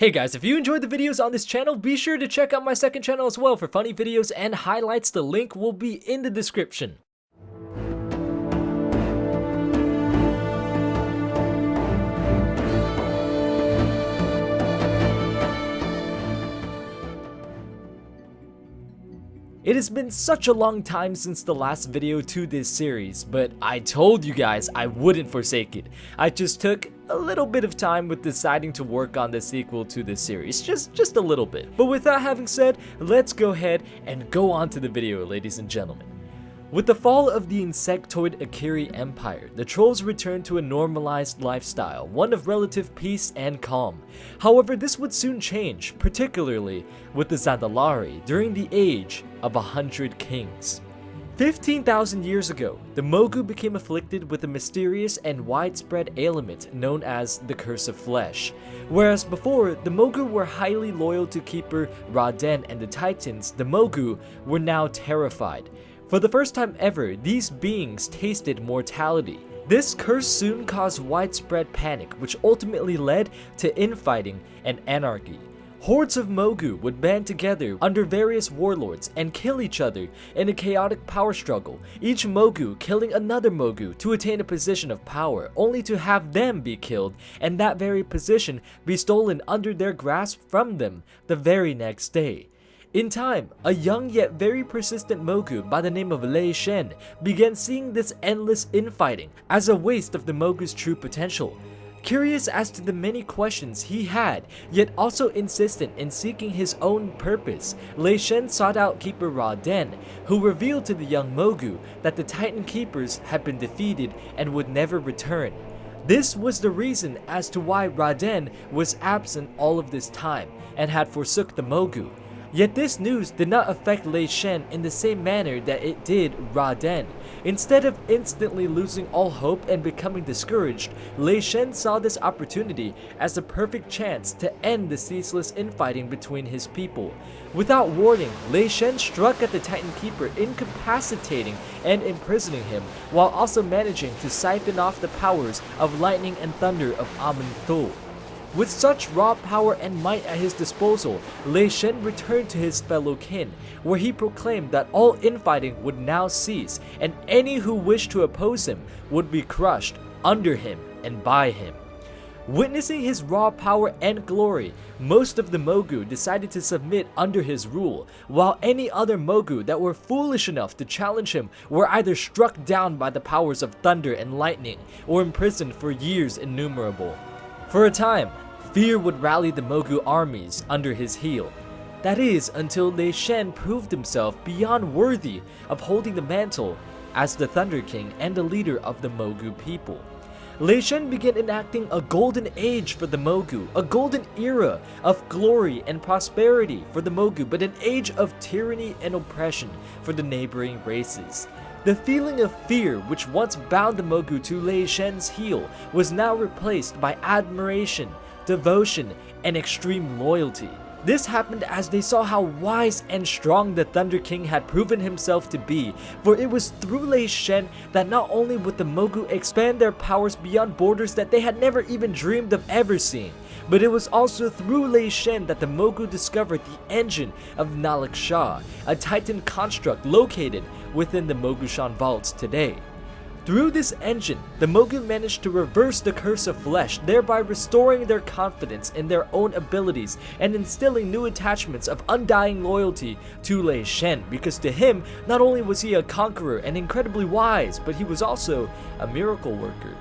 Hey guys, if you enjoyed the videos on this channel, be sure to check out my second channel as well for funny videos and highlights. The link will be in the description. It has been such a long time since the last video to this series, but I told you guys I wouldn't forsake it. I just took a little bit of time with deciding to work on the sequel to this series, just a little bit. But with that having said, let's go ahead and go on to the video, ladies and gentlemen. With the fall of the insectoid Akiri Empire, the trolls returned to a normalized lifestyle, one of relative peace and calm. However, this would soon change, particularly with the Zandalari during the age of 100 kings. 15,000 years ago, the Mogu became afflicted with a mysterious and widespread ailment known as the Curse of Flesh. Whereas before, the Mogu were highly loyal to Keeper Ra-Den and the Titans, the Mogu were now terrified. For the first time ever, these beings tasted mortality. This curse soon caused widespread panic, which ultimately led to infighting and anarchy. Hordes of Mogu would band together under various warlords and kill each other in a chaotic power struggle, each Mogu killing another Mogu to attain a position of power, only to have them be killed and that very position be stolen under their grasp from them the very next day. In time, a young yet very persistent Mogu by the name of Lei Shen began seeing this endless infighting as a waste of the Mogu's true potential. Curious as to the many questions he had, yet also insistent in seeking his own purpose, Lei Shen sought out Keeper Ra-Den, who revealed to the young Mogu that the Titan Keepers had been defeated and would never return. This was the reason as to why Ra-Den was absent all of this time and had forsook the Mogu. Yet this news did not affect Lei Shen in the same manner that it did Ra-Den. Instead of instantly losing all hope and becoming discouraged, Lei Shen saw this opportunity as a perfect chance to end the ceaseless infighting between his people. Without warning, Lei Shen struck at the Titan Keeper, incapacitating and imprisoning him, while also managing to siphon off the powers of lightning and thunder of Amen-Thul. With such raw power and might at his disposal, Lei Shen returned to his fellow kin, where he proclaimed that all infighting would now cease, and any who wished to oppose him would be crushed under him and by him. Witnessing his raw power and glory, most of the Mogu decided to submit under his rule, while any other Mogu that were foolish enough to challenge him were either struck down by the powers of thunder and lightning, or imprisoned for years innumerable. For a time, fear would rally the Mogu armies under his heel. That is, until Lei Shen proved himself beyond worthy of holding the mantle as the Thunder King and the leader of the Mogu people. Lei Shen began enacting a golden age for the Mogu, a golden era of glory and prosperity for the Mogu, but an age of tyranny and oppression for the neighboring races. The feeling of fear which once bound the Mogu to Lei Shen's heel was now replaced by admiration, devotion, and extreme loyalty. This happened as they saw how wise and strong the Thunder King had proven himself to be, for it was through Lei Shen that not only would the Mogu expand their powers beyond borders that they had never even dreamed of ever seeing, but it was also through Lei Shen that the Mogu discovered the engine of Nalak Shah, a Titan construct located within the Mogushan vaults today. Through this engine, the Mogu managed to reverse the Curse of Flesh, thereby restoring their confidence in their own abilities and instilling new attachments of undying loyalty to Lei Shen, because to him, not only was he a conqueror and incredibly wise, but he was also a miracle worker.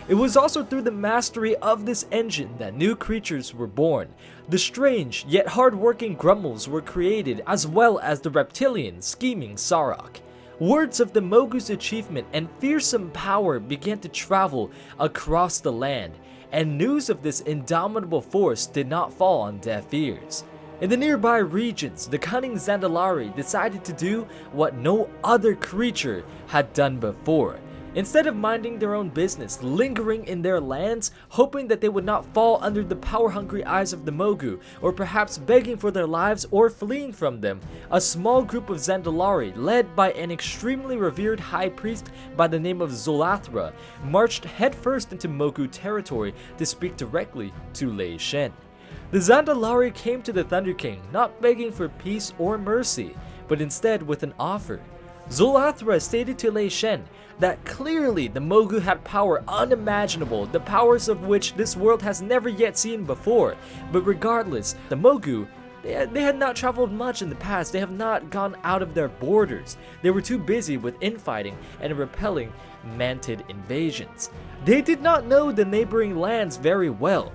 It was also through the mastery of this engine that new creatures were born. The strange yet hard-working Grummels were created, as well as the reptilian, scheming Sarok. Words of the Mogu's achievement and fearsome power began to travel across the land, and news of this indomitable force did not fall on deaf ears. In the nearby regions, the cunning Zandalari decided to do what no other creature had done before. Instead of minding their own business, lingering in their lands, hoping that they would not fall under the power-hungry eyes of the Mogu, or perhaps begging for their lives or fleeing from them, a small group of Zandalari, led by an extremely revered high priest by the name of Zolathra, marched headfirst into Mogu territory to speak directly to Lei Shen. The Zandalari came to the Thunder King not begging for peace or mercy, but instead with an offer. Zulathra stated to Lei Shen that clearly the Mogu had power unimaginable, the powers of which this world has never yet seen before. But regardless, the Mogu, they had not traveled much in the past. They have not gone out of their borders. They were too busy with infighting and repelling mantid invasions. They did not know the neighboring lands very well.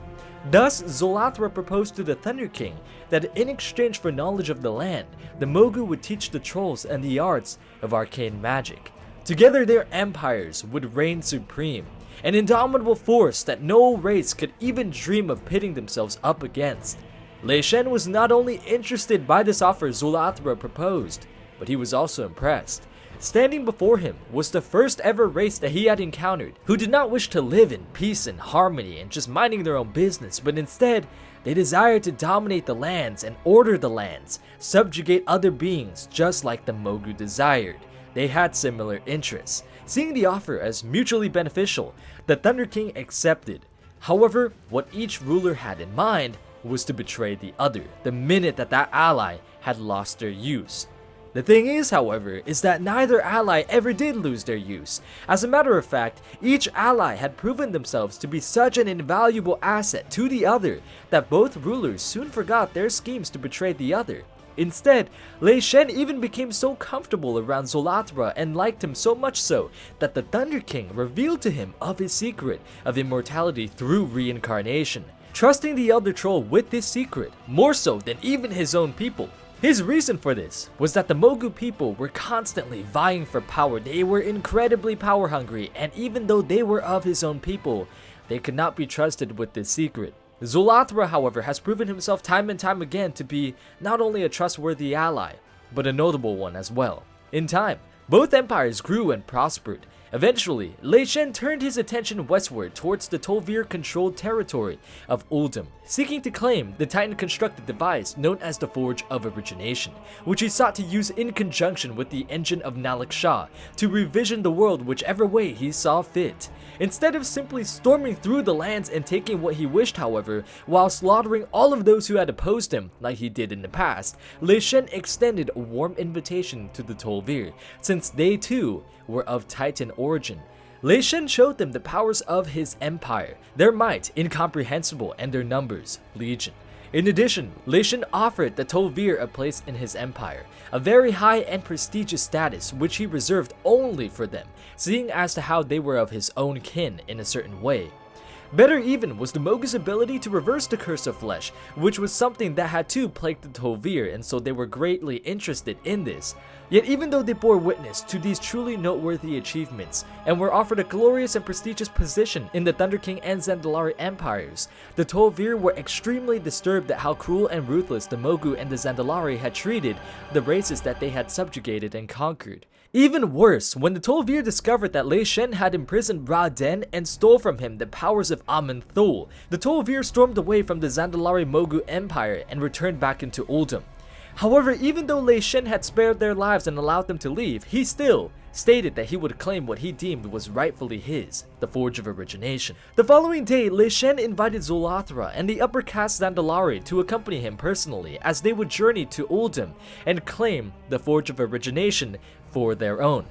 Thus, Zulathra proposed to the Thunder King that in exchange for knowledge of the land, the Mogu would teach the trolls and the arts of arcane magic. Together their empires would reign supreme, an indomitable force that no race could even dream of pitting themselves up against. Lei Shen was not only interested by this offer Zulathra proposed, but he was also impressed. Standing before him was the first ever race that he had encountered, who did not wish to live in peace and harmony and just minding their own business, but instead, they desired to dominate the lands and order the lands, subjugate other beings just like the Mogu desired. They had similar interests. Seeing the offer as mutually beneficial, the Thunder King accepted. However, what each ruler had in mind was to betray the other the minute that ally had lost their use. The thing is, however, is that neither ally ever did lose their use. As a matter of fact, each ally had proven themselves to be such an invaluable asset to the other that both rulers soon forgot their schemes to betray the other. Instead, Lei Shen even became so comfortable around Zulathra and liked him so much so that the Thunder King revealed to him of his secret of immortality through reincarnation, trusting the Elder Troll with this secret more so than even his own people. His reason for this was that the Mogu people were constantly vying for power. They were incredibly power hungry, and even though they were of his own people, they could not be trusted with this secret. Zulathra, however, has proven himself time and time again to be not only a trustworthy ally, but a notable one as well. In time, both empires grew and prospered. Eventually, Lei Shen turned his attention westward towards the Tol'vir-controlled territory of Uldum, seeking to claim the Titan-constructed device known as the Forge of Origination, which he sought to use in conjunction with the engine of Nalak Shah to revision the world whichever way he saw fit. Instead of simply storming through the lands and taking what he wished, however, while slaughtering all of those who had opposed him like he did in the past, Lei Shen extended a warm invitation to the Tol'vir, since they too were of Titan origin. Lei Shen showed them the powers of his empire, their might incomprehensible and their numbers legion. In addition, Lei Shen offered the Tol'vir a place in his empire, a very high and prestigious status which he reserved only for them, seeing as to how they were of his own kin in a certain way. Better even was the Mogu's ability to reverse the curse of flesh, which was something that had too plagued the Tol'vir, and so they were greatly interested in this. Yet even though they bore witness to these truly noteworthy achievements, and were offered a glorious and prestigious position in the Thunder King and Zandalari empires, the Tol'vir were extremely disturbed at how cruel and ruthless the Mogu and the Zandalari had treated the races that they had subjugated and conquered. Even worse, when the Tol'vir discovered that Lei Shen had imprisoned Ra-Den and stole from him the powers of Amen-Thul, the Tol'vir stormed away from the Zandalari Mogu Empire and returned back into Uldum. However, even though Lei Shen had spared their lives and allowed them to leave, he still stated that he would claim what he deemed was rightfully his, the Forge of Origination. The following day, Lei Shen invited Zulathra and the upper caste Zandalari to accompany him personally as they would journey to Uldum and claim the Forge of Origination for their own.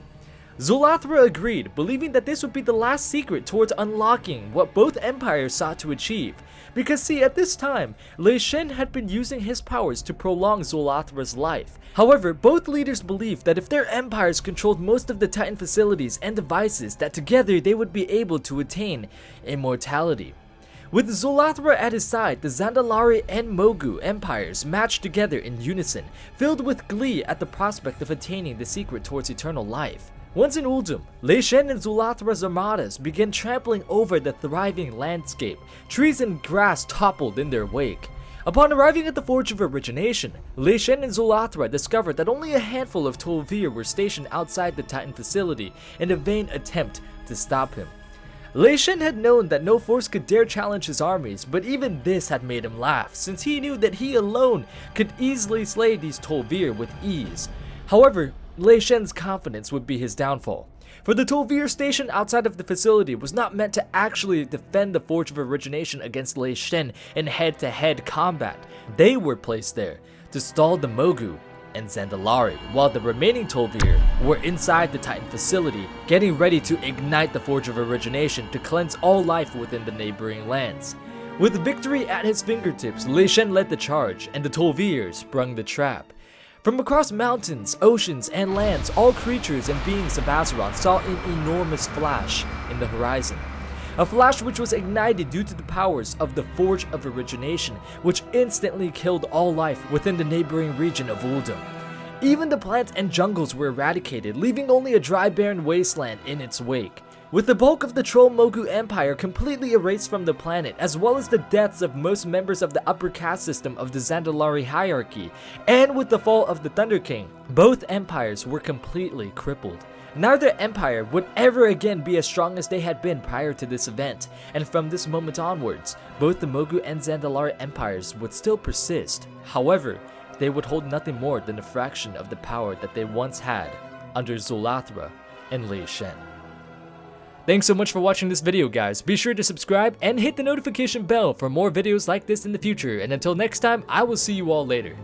Zulathra agreed, believing that this would be the last secret towards unlocking what both empires sought to achieve. Because see, at this time, Lei Shen had been using his powers to prolong Zulathra's life. However, both leaders believed that if their empires controlled most of the Titan facilities and devices, that together they would be able to attain immortality. With Zulathra at his side, the Zandalari and Mogu empires matched together in unison, filled with glee at the prospect of attaining the secret towards eternal life. Once in Uldum, Lei Shen and Zulathra's armadas began trampling over the thriving landscape. Trees and grass toppled in their wake. Upon arriving at the Forge of Origination, Lei Shen and Zulathra discovered that only a handful of Tol'vir were stationed outside the Titan facility in a vain attempt to stop him. Lei Shen had known that no force could dare challenge his armies, but even this had made him laugh, since he knew that he alone could easily slay these Tol'vir with ease. However, Lei Shen's confidence would be his downfall. For the Tol'vir stationed outside of the facility was not meant to actually defend the Forge of Origination against Lei Shen in head-to-head combat. They were placed there to stall the Mogu and Zandalari, while the remaining Tol'vir were inside the Titan facility, getting ready to ignite the Forge of Origination to cleanse all life within the neighboring lands. With victory at his fingertips, Lei Shen led the charge, and the Tol'vir sprung the trap. From across mountains, oceans, and lands, all creatures and beings of Azeroth saw an enormous flash in the horizon. A flash which was ignited due to the powers of the Forge of Origination, which instantly killed all life within the neighboring region of Uldum. Even the plants and jungles were eradicated, leaving only a dry barren wasteland in its wake. With the bulk of the Troll Mogu Empire completely erased from the planet, as well as the deaths of most members of the upper caste system of the Zandalari hierarchy, and with the fall of the Thunder King, both empires were completely crippled. Neither empire would ever again be as strong as they had been prior to this event, and from this moment onwards, both the Mogu and Zandalari empires would still persist. However, they would hold nothing more than a fraction of the power that they once had under Zolathra and Lei Shen. Thanks so much for watching this video, guys. Be sure to subscribe and hit the notification bell for more videos like this in the future, and until next time, I will see you all later.